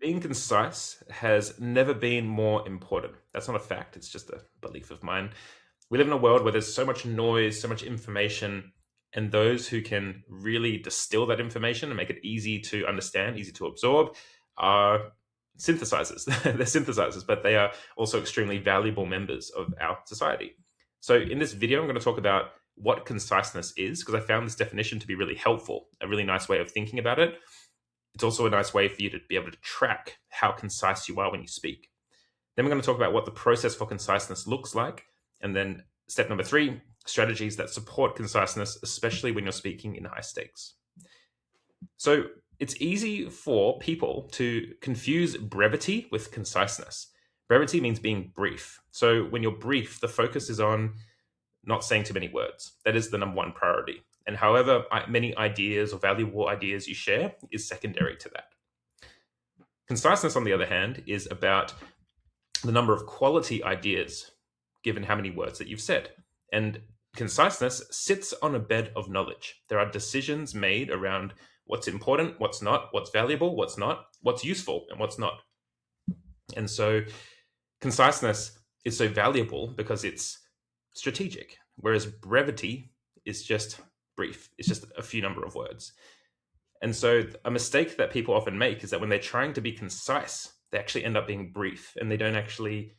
Being concise has never been more important. That's not a fact, it's just a belief of mine. We live in a world where there's so much noise, so much information, and those who can really distill that information and make it easy to understand, easy to absorb, are synthesizers. They're synthesizers, but they are also extremely valuable members of our society. So, in this video, I'm going to talk about what conciseness is because I found this definition to be really helpful, a really nice way of thinking about it. It's also a nice way for you to be able to track how concise you are when you speak. Then we're going to talk about what the process for conciseness looks like. And then step number 3, strategies that support conciseness, especially when you're speaking in high stakes. So it's easy for people to confuse brevity with conciseness. Brevity means being brief. So when you're brief, the focus is on not saying too many words. That is the number one priority. And however many ideas or valuable ideas you share is secondary to that. Conciseness, on the other hand, is about the number of quality ideas given how many words that you've said. And conciseness sits on a bed of knowledge. There are decisions made around what's important, what's not, what's valuable, what's not, what's useful, and what's not. And so conciseness is so valuable because it's strategic, whereas brevity is just brief. It's just a few number of words. And so a mistake that people often make is that when they're trying to be concise, they actually end up being brief and they don't actually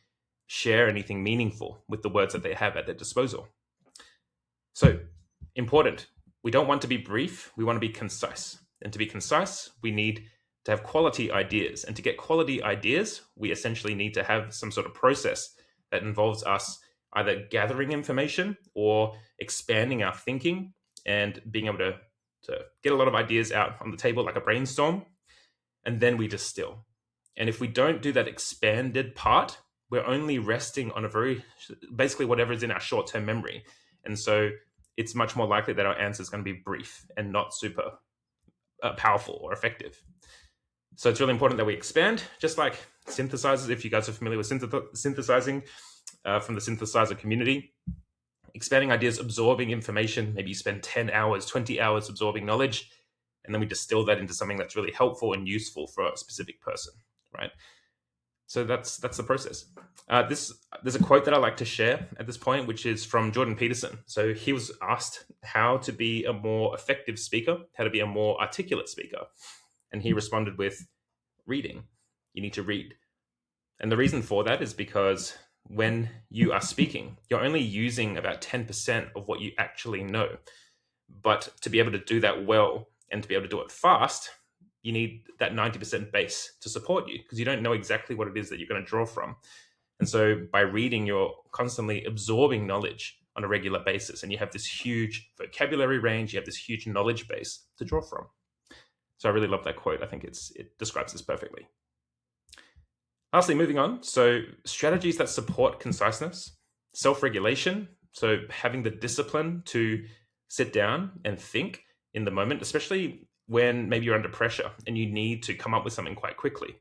share anything meaningful with the words that they have at their disposal. So, important. We don't want to be brief, we want to be concise. And to be concise, we need to have quality ideas. And to get quality ideas, we essentially need to have some sort of process that involves us either gathering information or expanding our thinking and being able to get a lot of ideas out on the table like a brainstorm, and then we distill. And if we don't do that expanded part, we're only resting on basically whatever is in our short-term memory. And so it's much more likely that our answer is going to be brief and not super powerful or effective. So it's really important that we expand, just like synthesizers. If you guys are familiar with synthesizing from the synthesizer community, expanding ideas, absorbing information. Maybe you spend 10 hours, 20 hours absorbing knowledge, and then we distill that into something that's really helpful and useful for a specific person, right? So that's the process. There's a quote that I like to share at this point, which is from Jordan Peterson. So he was asked how to be a more effective speaker, how to be a more articulate speaker. And he responded with reading. You need to read. And the reason for that is because when you are speaking, you're only using about 10% of what you actually know. But to be able to do that well and to be able to do it fast, you need that 90% base to support you because you don't know exactly what it is that you're going to draw from. And so by reading, you're constantly absorbing knowledge on a regular basis. And you have this huge vocabulary range, you have this huge knowledge base to draw from. So I really love that quote. I think it describes this perfectly. Lastly, moving on. So strategies that support conciseness, self-regulation. So having the discipline to sit down and think in the moment, especially when maybe you're under pressure and you need to come up with something quite quickly.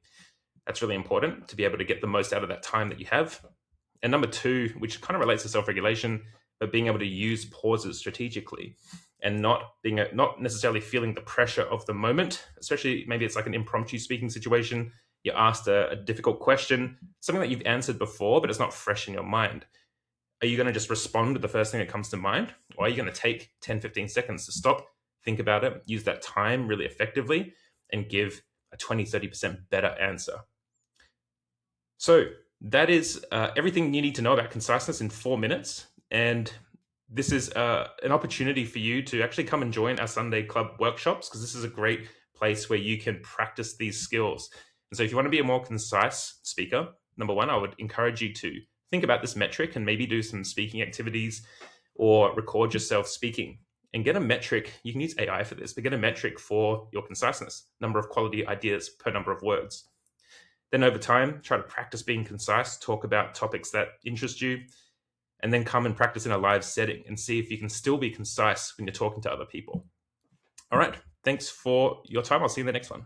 That's really important to be able to get the most out of that time that you have. And number 2, which kind of relates to self-regulation, but being able to use pauses strategically and not necessarily feeling the pressure of the moment, especially maybe it's like an impromptu speaking situation. You're asked a difficult question, something that you've answered before, but it's not fresh in your mind. Are you going to just respond with the first thing that comes to mind? Or are you going to take 10, 15 seconds to stop, think about it, use that time really effectively, and give a 20, 30% better answer? So that is everything you need to know about conciseness in 4 minutes. And this is an opportunity for you to actually come and join our Sunday Club workshops, because this is a great place where you can practice these skills. And so if you want to be a more concise speaker, number 1, I would encourage you to think about this metric and maybe do some speaking activities or record yourself speaking and get a metric. You can use AI for this, but get a metric for your conciseness, number of quality ideas per number of words. Then over time, try to practice being concise, talk about topics that interest you, and then come and practice in a live setting and see if you can still be concise when you're talking to other people. All right. Thanks for your time. I'll see you in the next one.